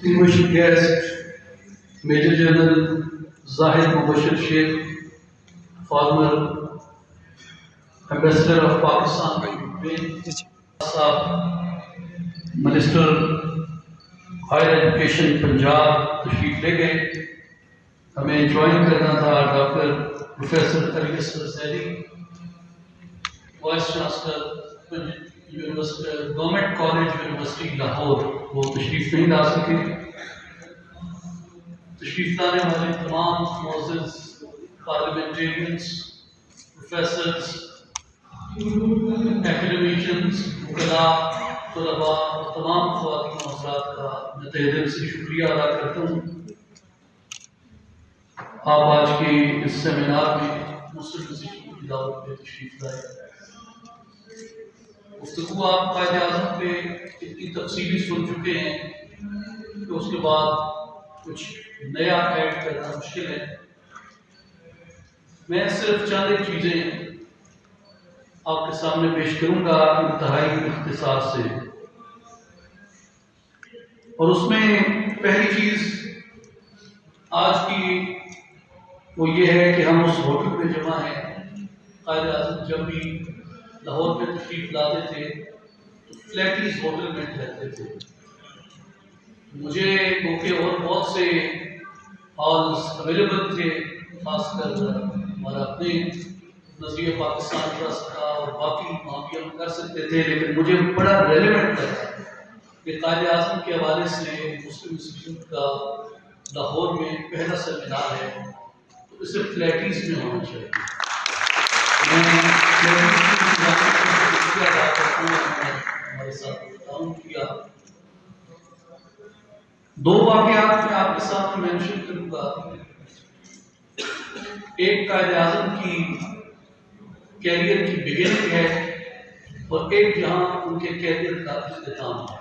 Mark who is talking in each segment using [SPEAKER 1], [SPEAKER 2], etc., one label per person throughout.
[SPEAKER 1] distinguished guest, Major General Zahid Mubashir Sheikh, former Ambassador of Pakistan to Ukraine, Minister Higher Education Punjab تشریف لے گئے. ہمیں join کرنا تھا doctor professor Ali Asghar Zaidi, vice chancellor government college university Lahore, وہ تشریف نہیں لا سکے. تشریف لانے والے تمام معزز پارلیمنٹیرینز، پروفیسرز، ایکڈیمیشنز، وکلاء، طلباء اور تمام خواتین و حضرات کا میں تہہ دل سے شکریہ ادا کرتا ہوں. آپ آج کے اس سیمینار میں مسلم مسیحیوں کی دعوت پہ تشریف لائے. گفتگو آپ قائد اعظم پہ اتنی تفصیلی سن چکے ہیں کہ اس کے بعد کچھ نیا ایڈ کرنا مشکل ہے. میں صرف چند ایک چیزیں آپ کے سامنے پیش کروں گا انتہائی اختصار سے، اور اس میں پہلی چیز آج کی وہ یہ ہے کہ ہم اس ہوٹل پہ جمع ہیں. قائد اعظم جب بھی لاہور میں تشریف لاتے تھے تو فلیٹیز ہوٹل میں ٹھہرتے تھے. مجھے کیونکہ اور بہت سے ہالز اویلیبل تھے، خاص کر ہمارا اپنے نظریہ پاکستان ٹرسٹ کا اور باقی معاملے ہم کر سکتے تھے، لیکن مجھے بڑا ریلیونٹ لگا کہ قائد اعظم کے حوالے سے مسلم انسٹیٹیوٹ کا لاہور میں پہلا سیمینار ہے تو اسے فلیٹیز میں ہونا چاہیے. ہمارے ساتھ تعاون کیا. دو واقعات میں آپ کے ساتھ مینشن کروں گا. ایک قائد اعظم کی کیریئر کی بگننگ ہے اور ایک جہاں ان کے کیریئر کا اختتام ہے.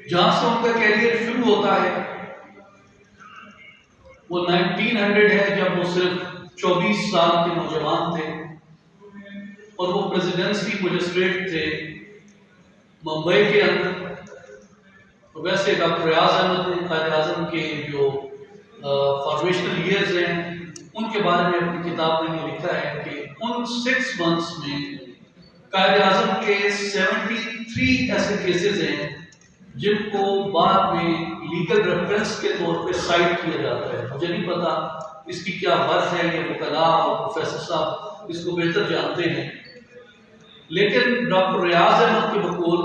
[SPEAKER 1] جہاں سے ان کا کیریئر شروع ہوتا ہے وہ 1900 ہے، جب وہ صرف 24 سال کے نوجوان تھے اور وہ پریزیڈنسی مجسٹریٹ تھے ممبئی کے اندر. ویسے ڈاکٹر ریاض احمد نے قائد اعظم کے جو فارمیشنل ایئرز ہیں ان کے بارے میں اپنی کتاب میں یہ لکھا ہے کہ ان 6 منتھس میں قائد اعظم کے 73 ایسے کیسز ہیں جن کو بعد میں لیگل ریفرنس کے طور پہ سائٹ کیا جاتا ہے. مجھے نہیں پتا اس کی کیا برت ہے، یہ وکلاء اور پروفیسر صاحب اس کو بہتر جانتے ہیں، لیکن ڈاکٹر ریاض احمد کے بقول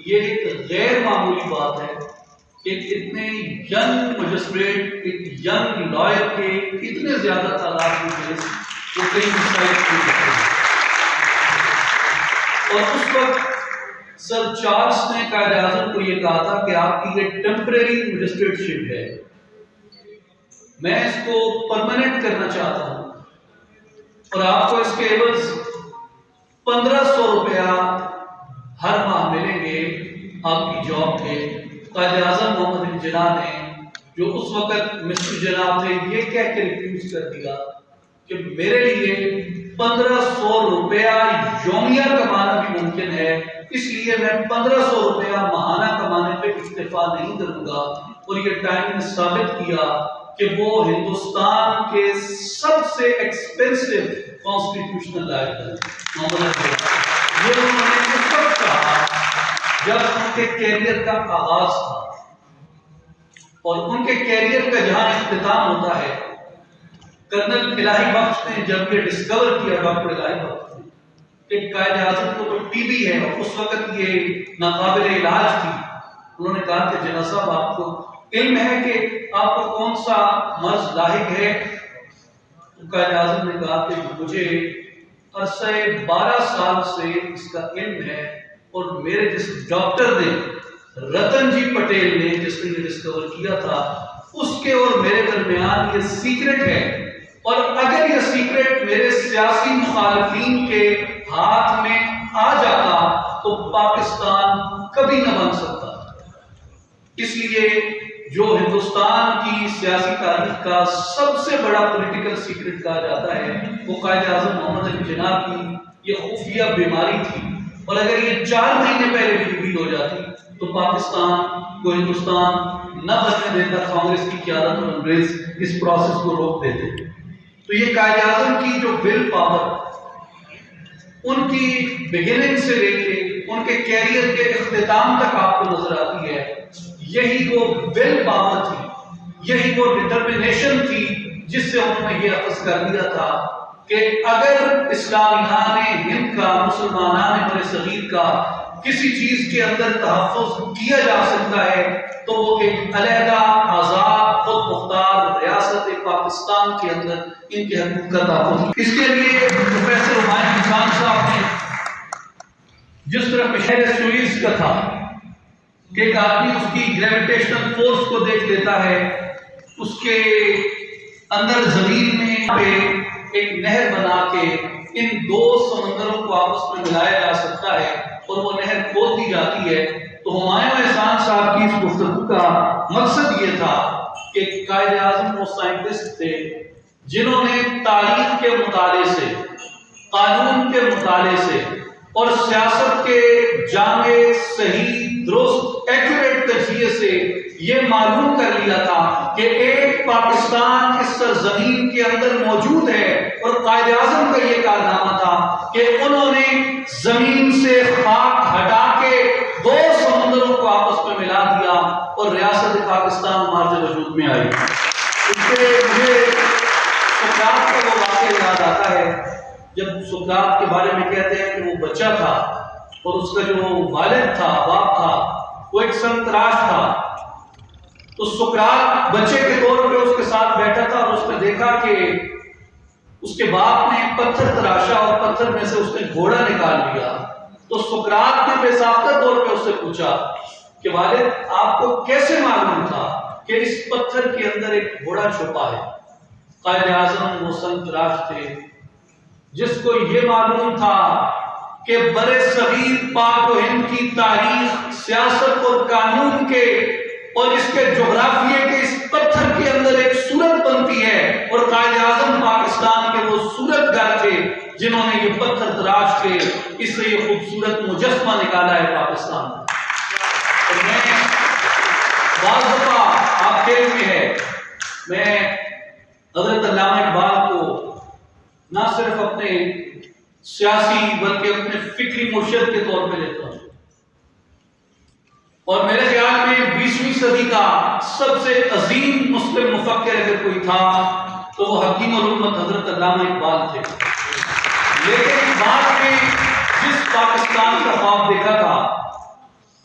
[SPEAKER 1] یہ ایک غیر معمولی بات ہے کہ اتنے ینگ مجسٹریٹ، ایک ینگ لائر کے اتنے زیادہ تعداد میں کیس وہ کئی سائٹ کیے جاتے ہیں. اور اس وقت سر چارلس نے قائد اعظم کو یہ کہا تھا کہ آپ کی یہ ٹیمپریری مجسٹریٹ شپ ہے، میں اس کو پرماننٹ کرنا چاہتا ہوں اور آپ کو اس کے عوض 1500 روپیہ ہر ماہ ملیں گے آپ کی جاب پہ. قائد اعظم محمد بن جناح نے جو اس وقت مسٹر جناح تھے یہ کہہ کے ریفیوز کر دیا کہ میرے لیے 1500 روپیہ یومیہ کمانا بھی ممکن ہے، اس لیے میں 1500 روپیہ ماہانہ کمانے پہ اکتفا نہیں کروں گا. اور یہ ٹائم نے ثابت کیا کہ وہ ہندوستان کے سب سے ایکسپینسو کانسٹیٹیوشنل لائر ہیں. یہ انہوں نے اس وقت کہا جب ان کے کیریئر کا آغاز تھا اور ان کے کیریئر کا جہاں اختتام ہوتا ہے. کرنل الہی بخش نے جب یہ ڈسکور کیا، ڈاکٹر الہی بخش نے، کہ قائد اعظم کو تو ٹی بی ہے اور اس وقت یہ ناقابل علاج تھی، انہوں نے کہا کہ جناح صاحب آپ کو علم ہے کہ آپ کو کون سا مرض لاحق ہے؟ قائد اعظم نے کہا کہ مجھے عرصہ 12 سال سے اس کا علم ہے اور میرے جس ڈاکٹر نے رتن جی پٹیل نے جس نے یہ ڈسکور کیا تھا اس کے اور میرے درمیان یہ سیکرٹ ہے، اور اگر یہ سیکرٹ میرے سیاسی مخالفین کے ہاتھ میں آ جاتا تو پاکستان کبھی نہ بن سکتا. اس لیے جو ہندوستان کی سیاسی تاریخ کا سب سے بڑا پولیٹیکل سیکرٹ کہا جاتا ہے وہ قائد اعظم محمد علی جناح کی یہ خفیہ بیماری تھی، اور اگر یہ 4 مہینے پہلے بھی ریویل ہو جاتی تو پاکستان کو ہندوستان نہ بننے دیتا کانگریس کی قیادت اور انگریز اس پروسیس کو روک دیتے۔ تو یہ قائد اعظم کی جو ول پاور ان کی بگننگ سے لے کے ان کے کیریئر کے اختتام تک آپ کو نظر آتی ہے، یہی وہ ول پاور تھی، یہی وہ ڈٹرمنیشن تھی جس سے انہوں نے یہ اخذ کر دیا تھا کہ اگر اسلامیان ہند کا، مسلمانان بر صغیر کا کسی چیز کے اندر تحفظ کیا جا سکتا ہے تو وہ ایک علیحدہ آزاد خود مختار ریاست پاکستان کے اندر ان کے حقوق کا تحفظ۔ اس کے لیے پروفیسر ہمایوں خان صاحب نے جس طرح شہر سوئس کا تھا کہ ایک آدمی اس کی گریویٹیشنل فورس کو دیکھ لیتا ہے، اس کے اندر زمین میں ایک نہر بنا کے ان دو سمندروں کو آپس میں ملایا جا سکتا ہے اور وہ نہر کھول دی جاتی ہے۔ تو ہمایوں احسان صاحب کی اس گفتگو کا مقصد یہ تھا کہ قائد اعظم وہ سائنٹسٹ تھے جنہوں نے تاریخ کے مطالعے سے، قانون کے مطالعے سے اور سیاست کے جامع، صحیح، درست، ایکوریٹ تجزیے سے یہ معلوم کر لیا تھا کہ ایک پاکستان اس سرزمین کے اندر موجود ہے، اور قائد اعظم کا یہ کارنامہ تھا کہ انہوں نے زمین سے خاک ہٹا کے دو سمندروں کو آپس میں ملا دیا اور ریاست پاکستان مارج وجود میں آئی۔ اس سے مجھے سقراط کا وہ واقعہ یاد آتا ہے جب سقراط کے بارے میں کہتے ہیں کہ وہ بچہ تھا اور اس کا جو والد تھا، باپ تھا، وہ ایک سنتراش تھا۔ تو سقراط بچے کے طور پہ اس کے ساتھ بیٹھا تھا اور اس نے دیکھا کہ اس کے باپ نے پتھر تراشا اور پتھر میں سے اس نے گھوڑا نکال لیا۔ تو سقراط نے بے ساختہ طور پہ اس سے پوچھا کہ والد آپ کو کیسے معلوم تھا کہ اس پتھر کے اندر ایک گھوڑا چھپا ہے؟ قائد اعظم وہ سنتراش تھے جس کو یہ معلوم تھا کہ برِ صغیر پاک و ہند کی تاریخ، سیاست اور قانون کے اور اس کے جغرافیے کے اس پتھر کے اندر ایک صورت بنتی ہے، اور قائد اعظم پاکستان کے وہ صورت گر تھے جنہوں نے یہ پتھر تراش کے اس سے یہ خوبصورت مجسمہ نکالا ہے پاکستان۔ اور میں بعض دفعہ آپ کے لیے ہے، میں حضرت علامہ اقبال کو نہ صرف اپنے سیاسی بلکہ اپنے فکری مرشد کے طور پہ لیتا ہوں، اور میرے خیال میں 20ویں صدی کا سب سے عظیم مسلم مفکر اگر کوئی تھا تو وہ حکیم الامت حضرت علامہ اقبال تھے۔ لیکن بعد میں جس پاکستان کا خواب دیکھا تھا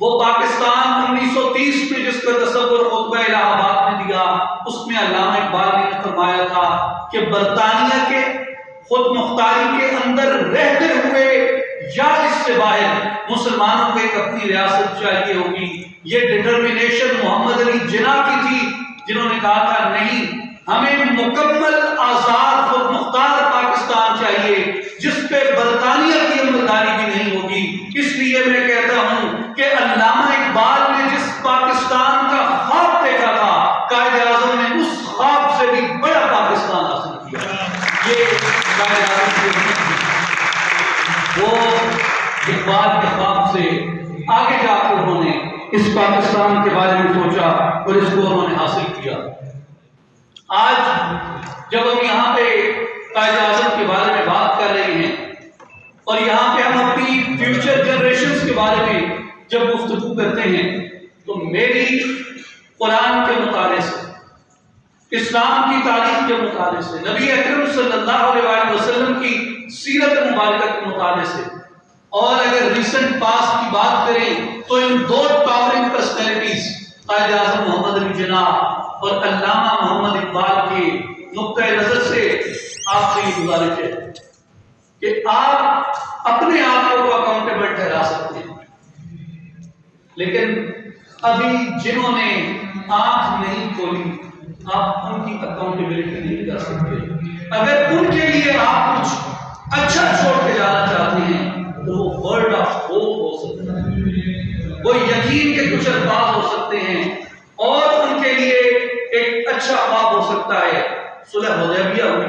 [SPEAKER 1] وہ پاکستان 1930 میں جس کا تصور خطبہ الہ آباد میں دیا، اس میں علامہ اقبال نے فرمایا تھا کہ برطانیہ کے خود مختاری کے اندر رہتے ہوئے یا اس سے باہر مسلمانوں کو ایک اپنی ریاست چاہیے ہوگی۔ یہ ڈٹرمنیشن محمد علی جناح کی تھی جنہوں نے کہا تھا نہیں، ہمیں مکمل آزاد خود مختار پاکستان چاہیے جس پہ برطانیہ کی عملداری بھی نہیں ہوگی۔ اس لیے میں کہتا ہوں کہ علامہ اقبال نے جس پاکستان کا خواب دیکھا تھا، قائد اعظم نے اس خواب سے بھی بڑا پاکستان حاصل کیا۔ یہ قائد اعظم کی وہ اقبال کے خواب سے آگے جا کر انہوں نے اس پاکستان کے بارے میں سوچا اور اس کو انہوں نے حاصل کیا۔ آج جب ہم یہاں پہ قائد اعظم کے بارے میں بات کر رہے ہیں اور یہاں پہ ہم اپنی فیوچر جنریشنز کے بارے میں جب گفتگو کرتے ہیں تو میری قرآن کے مطالعے سے، اسلام کی تاریخ کے مطالعے سے، نبی اکرم صلی اللہ علیہ وسلم کی سیرت مبارکہ کے مطالعے سے، اور اگر ریسنٹ پاس کی بات کریں تو ان دو ٹاورنگ پرسنالٹیز قائد اعظم محمد علی جناح اور علامہ محمد اقبال کے نقطہ نظر سے آپ سے یہ گزارش ہے کہ آپ اپنے آپ کو اکاؤنٹیبل ٹھہرا سکتے ہیں، لیکن ابھی جنہوں نے آنکھ نہیں کھولی آپ ان کی اکاؤنٹیبلٹی نہیں کر سکتے۔ اگر ان کے لیے آپ کچھ اچھا چھوڑ کے جانا چاہتے ہیں تو وہ ورڈ آف ہوپ ہو سکتا ہے، وہ یقین کے کچھ الفاظ ہو سکتے ہیں، اور ان کے لیے ایک اچھا خواب ہو سکتا ہے۔ صلح حدیبیہ ہوئی،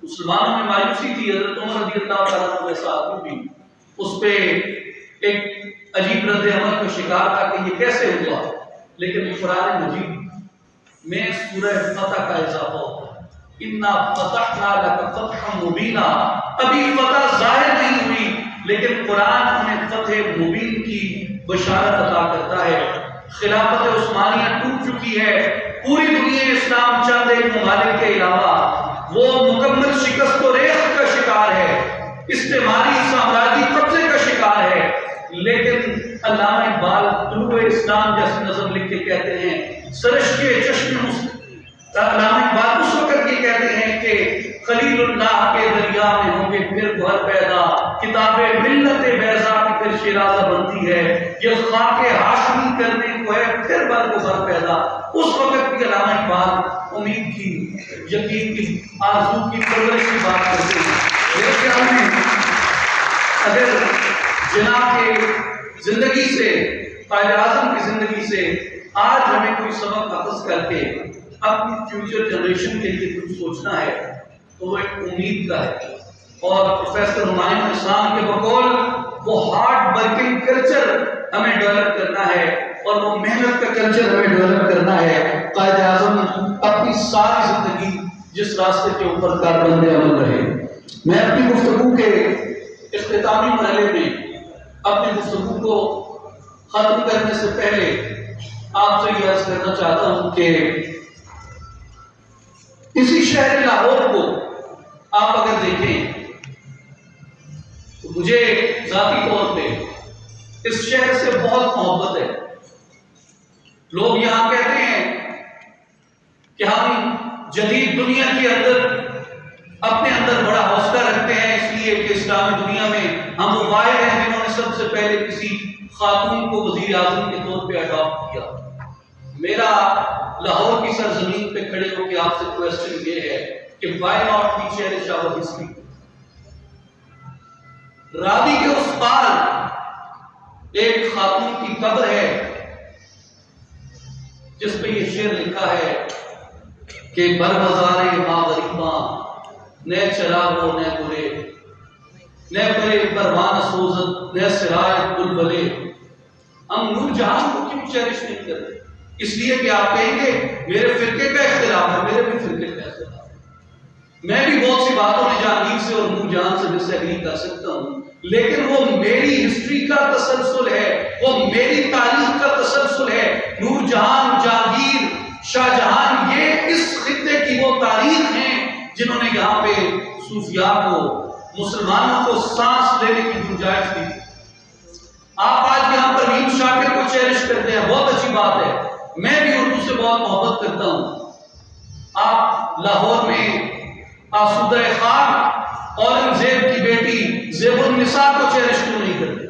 [SPEAKER 1] مسلمانوں میں مایوسی تھی، حضرت عمر رضی اللہ تعالیٰ عنہ جیسا آدمی بھی اس پہ ایک عجیب رد عمل کا شکار تھا کہ یہ کیسے ہوا، لیکن قرآن مجید میں سورہ فتح کا اضافہ ہوتا ہے، اِنَّا فَتَحْنَا لَكَ فَتْحًا مُبِينًا، ابھی فتح ظاہر نہیں ہوئی لیکن قرآن ہمیں فتح مبین کی بشارت عطا کرتا ہے۔ خلافت عثمانیہ ٹوٹ چکی ہے، پوری دنیا اسلام چند ایک ممالک کے علاوہ وہ مکمل شکست و ریخت کا شکار ہے، استعماری سامراجی قبضے کا شکار ہے، لیکن علامہ اقبال طلوع اسلام جیسی نظم لکھ کے کہتے ہیں، سرش کے چشم علامہ اقبال اس وقت یہ کہتے ہیں کہ خلیل اللہ کے دریا میں ہوں گے پھر گوہر پیدا، کتاب ملت بیضا کی پھر شیرازہ بنتی ہے، یہ خاک ہاشمی کرنے کو ہے پھر بر گوہر پیدا۔ اس وقت بھی علامہ اقبال امید کی، یقین کی، آرزو کی پرورش کی بات کرتے ہیں۔ میرے خیال میں اگر جناب کے زندگی سے، قائد اعظم کی زندگی سے آج ہمیں کوئی سبق اخذ کر کے اپنی فیوچر جنریشن کے لیے کچھ سوچنا ہے تو وہ ایک امید کا ہے، اور پروفیسر ہمایوں احسان کے بقول وہ ہارڈ ورکنگ کلچر ہمیں ڈیولپ کرنا ہے اور وہ محنت کا کلچر ہمیں ڈیولپ کرنا ہے۔ قائد اعظم اپنی ساری زندگی جس راستے کے اوپر کاربند عمل رہے۔ میں اپنی گفتگو کے اختتامی مرحلے میں اپنی گفتگو کو ختم کرنے سے پہلے آپ سے یہ عرض کرنا چاہتا ہوں کہ اسی شہر لاہور کو آپ اگر دیکھیں تو مجھے ذاتی طور پہ اس شہر سے بہت محبت ہے۔ لوگ یہاں کہتے ہیں کہ ہم جدید دنیا کے اندر اپنے اندر بڑا حوصلہ رکھتے ہیں، اس لیے کہ اسلامی دنیا میں ہم وہ واحد ہیں جنہوں نے سب سے پہلے کسی خاتون کو وزیر اعظم کے طور پہ اڈاپٹ کیا۔ میرا لاہور کی سرزمین پہ کھڑے ہو کے آپ سے کوسچن یہ ہے کہ why not we cherish our history؟ راوی کے اس پار ایک خاتون کی قبر ہے جس پہ یہ شعر لکھا ہے کہ بر بازار ماں غریباں نئے چراغ نئے برے، نئے برے پروانہ سوزت نئے سرائے بلبلے۔ ہم نور جہاں کو کیوں چیریش نہیں کرتے؟ اس لیے کہ آپ کہیں گے میرے فرقے کا اختلاف ہے، میرے بھی فرقے کا اختلاف ہے، میں بھی بہت سی باتوں میں جہانگیر سے اور نور جہاں سے ڈس ایگری کر سکتا ہوں، لیکن وہ میری ہسٹری کا تسلسل ہے، وہ میری تاریخ کا تسلسل ہے۔ نور جہاں، جہانگیر، شاہ جہاں یہ اس خطے کی وہ تاریخ ہیں جنہوں نے یہاں پہ صوفیاء کو، مسلمانوں کو سانس لینے کی گنجائش دی۔ آپ آج یہاں پر پروین شاکر کو چیریش کرتے ہیں، بہت اچھی بات ہے، میں بھی اردو سے بہت محبت کرتا ہوں۔ آپ لاہور میں آسودہ خاک اورنگزیب کی بیٹی زیب النساء کو چیریش کیوں نہیں کرتے؟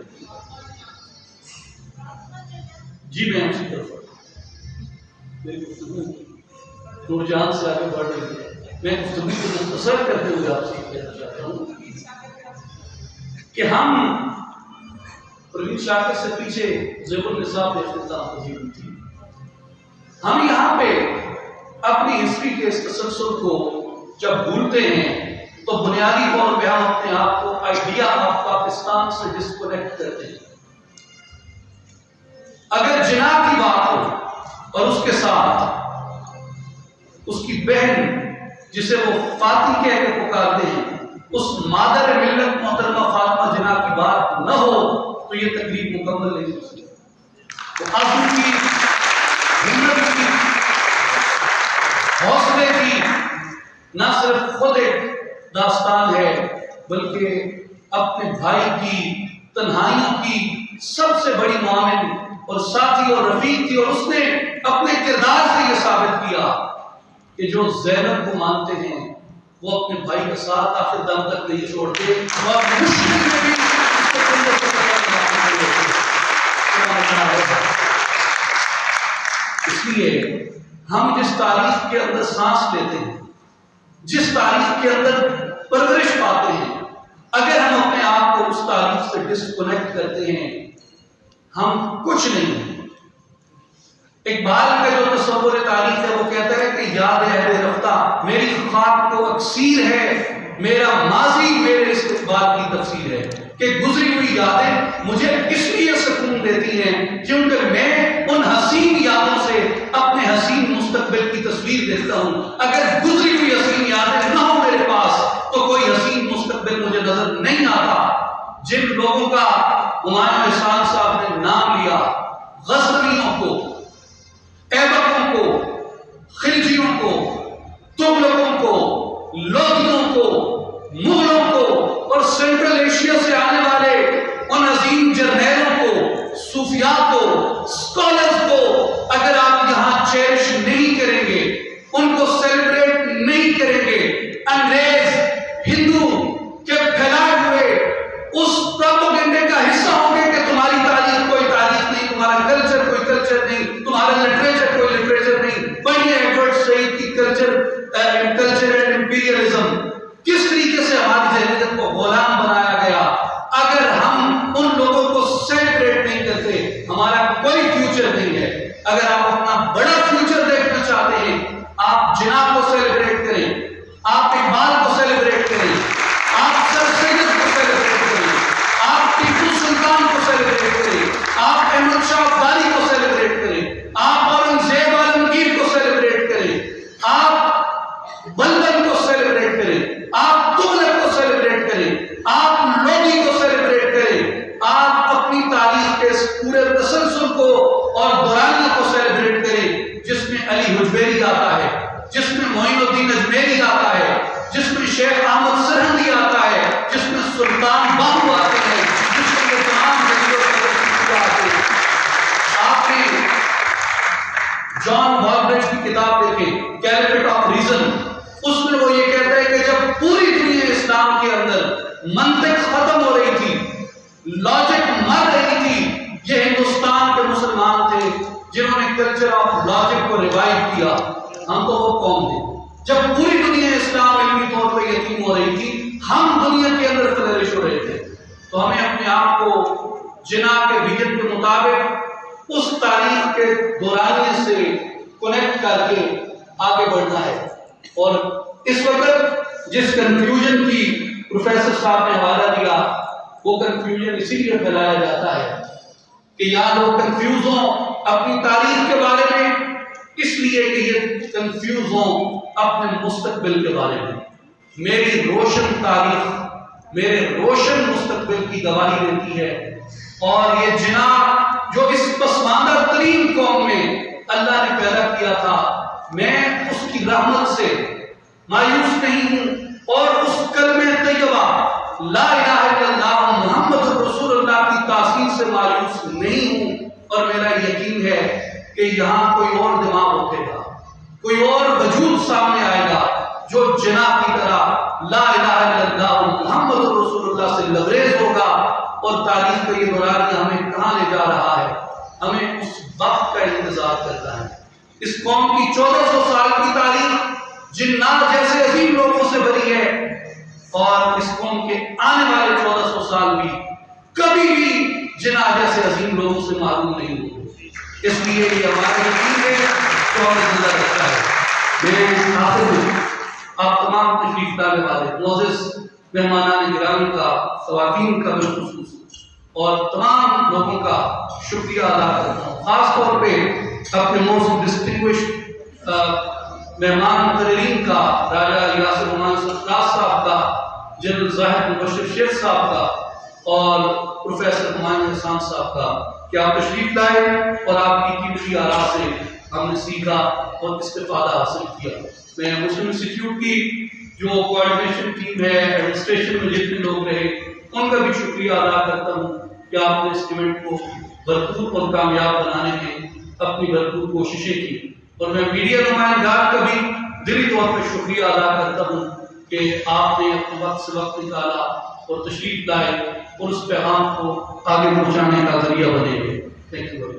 [SPEAKER 1] جی میں اسی طرف میری گفتگو نور جہاں سے آگے بڑھ رہی ہے، میں گفتگو کو مختصر کرتے ہوئے آپ سے کہنا چاہتا ہوں کہ ہم پروین شاکر سے پیچھے زیب النساء پہ اختتام پذیر تھی۔ ہم یہاں پہ اپنی ہسٹری کے اس تسلسل کو جب بھولتے ہیں تو بنیادی طور پہ ہم اپنے آپ کو آئیڈیا آف پاکستان سے ڈسکنیکٹ کرتے ہیں۔ اگر جناب کی بات ہو اور اس کے ساتھ اس کی بہن جسے وہ فاطمہ کہہ کے پکارتے ہیں، اس مادر ملت محترمہ فاطمہ جناب کی بات نہ ہو تو یہ تقریب مکمل نہیں ہو سکتی۔ تو آزو کی، ہمت کی، حوصلے کی نہ صرف خود ایک داستان ہے بلکہ اپنے بھائی کی تنہائیوں کی سب سے بڑی معاون اور ساتھی اور رفیق تھی، اور اس نے اپنے کردار سے یہ ثابت کیا کہ جو زینب کو مانتے ہیں وہ اپنے بھائی کا ساتھ آخر دم تک نہیں چھوڑتے، وہ مشکل میں بھی اس لیے ہم جس تاریخ کے اندر سانس لیتے ہیں، جس تاریخ کے اندر پرورش پاتے ہیں، اگر ہم اپنے آپ کو اس تاریخ سے ڈسکنیکٹ کرتے ہیں ہم کچھ نہیں ہیں۔ اقبال کا جو تصور تاریخ ہے وہ کہتا ہے کہ یاد ہے بے رفتہ میری خاک کو اکسیر ہے، میرا ماضی میرے استقبال کی تفسیر ہے۔ کہ گزری ہوئی یادیں مجھے اس لیے سکون دیتی ہیں کیونکہ میں ان حسین یادوں سے اپنے حسین مستقبل کی تصویر دیکھتا ہوں۔ اگر گزری ہوئی حسین یادیں نہ ہوں میرے پاس تو کوئی حسین مستقبل مجھے نظر نہیں آتا۔ جن لوگوں کا ہمایوں احسان صاحب نے نام لیا، غزنویوں کو، ایبکوں کو، خلجیوں کو، تغلقوں کو، لودھیوں کو، مغلوں کو اور سینٹرل ایشیا سے آنے والے ان عظیم جرنیلوں کو، صوفیاء کو، اسکالرز کو اگر آپ یہاں چیریش نہیں کریں گے، ان کو سیلیبریٹ نہیں کریں گے، انگریز ہندو کے پھیلائے ہوئے اس پروپیگنڈے کا حصہ ہوں گے کہ تمہاری تاریخ کوئی تاریخ نہیں، تمہارا کلچر کوئی کلچر نہیں، تمہارا لٹریچر کوئی لٹریچر نہیں۔ پڑھیے ایڈورڈ سعید کی کلچر اینڈ امپیریلزم، کس طریقے سے ہماری ذہنیت کو غلام بنایا گیا۔ اگر ہم ان لوگوں کو سیلیبریٹ نہیں کرتے ہمارا کوئی فیوچر نہیں ہے۔ اگر آپ اپنا بڑا فیوچر دیکھنا چاہتے ہیں، آپ جناح کو سیلیبریٹ کریں، آپ اقبال کو سیلیبریٹ کریں، آپ سر سید کو سیلیبریٹ کریں، آپ ٹیپو سلطان کو سیلیبریٹ کریں، آپ احمد شاہ ابدالی کو سیلیبریٹ کریں، آپ اورنگزیب عالمگیر کو سیلیبریٹ کریں، آپ بلبن کو سیلیبریٹ کریں، آپ تغلق کو سیلیبریٹ کریں، آپ لودھی کو سیلیبریٹ کریں، آپ اپنی تاریخ کے اس پورے تسلسل کو اور دورانیہ کو سیلیبریٹ کریں جس میں علی حجویری آتا ہے، جس میں معین الدین اجمیری آتا ہے، جس میں شیخ احمد سرہندی آتا ہے، جس میں سلطان باہو آتے ہیں، جس میں یہ تمام آتے ہیں۔ آپ نے جان والبرج کی کتاب دیکھیں، کیلیفیٹ آف ریزن، اس میں وہ یہ کہتا ہے کہ جب پوری دنیا اسلام کے اندر منطق ختم ہو رہی تھی، لاجک مر رہی تھی، یہ ہندوستان کے مسلمان تھے جنہوں نے کلچر آف لاجک کو ریوائو کیا۔ ہم تو وہ قوم تھے جب پوری دنیا اسلام علمی طور پہ یتیم ہو رہی تھی، ہم دنیا کے اندر فلرش ہو رہے تھے۔ تو ہمیں اپنے آپ کو جناح کے ویژن کے مطابق اس تاریخ کے دورانیے سے کنیکٹ کر کے آگے بڑھنا ہے۔ اور اس وقت جس کنفیوژن کی پروفیسر صاحب نے حوالہ دیا، وہ کنفیوژن اسی لیے پھیلایا جاتا ہے کہ یہاں لوگ کنفیوز ہوں اپنی تاریخ کے بارے میں، اس لیے کہ یہ کنفیوز ہوں اپنے مستقبل کے بارے میں۔ میری روشن تاریخ میرے روشن مستقبل کی گواہی دیتی ہے، اور یہ جناح جو اس پسماندہ ترین قوم میں اللہ نے پیدا کیا تھا، میں اس کی رحمت سے مایوس نہیں ہوں، اور اس کلمہ طیبہ لا الہ الا اللہ محمد رسول اللہ کی تاثیر سے مایوس نہیں ہوں، اور میرا یقین ہے کہ یہاں کوئی اور دماغ اٹھے گا، کوئی اور وجود سامنے آئے گا جو جناح کی طرح لا الہ الا اللہ محمد رسول اللہ سے لبریز ہوگا، اور تاریخ کا یہ دورانیہ ہمیں کہاں لے جا رہا ہے، ہمیں اس وقت کا انتظار کرنا ہے۔ اس قوم کی 1400 سال کی تاریخ جنات جیسے عظیم لوگوں سے بھری ہے، اور اس قوم کے آنے والے 1400 سال بھی کبھی بھی جناح جیسے عظیم لوگوں سے معلوم نہیں ہوگی۔ اس لیے یہ ہمارے یقین ہے جو ہمیں زندہ رکھتا ہے۔ میرے آخر میں آپ تمام تشریف لانے والے معزز مہمانان گرامی کا، خواتین کا بالخصوص اور تمام لوگوں کا شکریہ ادا کرتا ہوں، خاص طور پہ اپنے موسٹ ڈسٹنگوشڈ مہمان مقررین کا، راجہ یاسر نعمان سرفراز صاحب کا، جنرل زاہد مبشر شیخ صاحب کا، اور پروفیسر ہمایوں احسان صاحب کا کہ آپ تشریف لائے اور آپ کی قیمتی آراء سے ہم نے سیکھا اور استفادہ حاصل کیا۔ میں مسلم انسٹیٹیوٹ کی جو کوآرڈینیشن ٹیم ہے، ایڈمنسٹریشن میں جتنے لوگ رہے، ان کا بھی شکریہ ادا کرتا ہوں کہ آپ نے اس ایونٹ کو بھرپور اور کامیاب بنانے میں اپنی بھرپور کوششیں کی، اور میں میڈیا نمائندگان کا بھی دلی طور پر شکریہ ادا کرتا ہوں کہ آپ نے اپنے وقت سے وقت نکالا اور تشریف لائے اور اس پیغام کو آگے پہنچانے کا ذریعہ بنے۔ Thank you.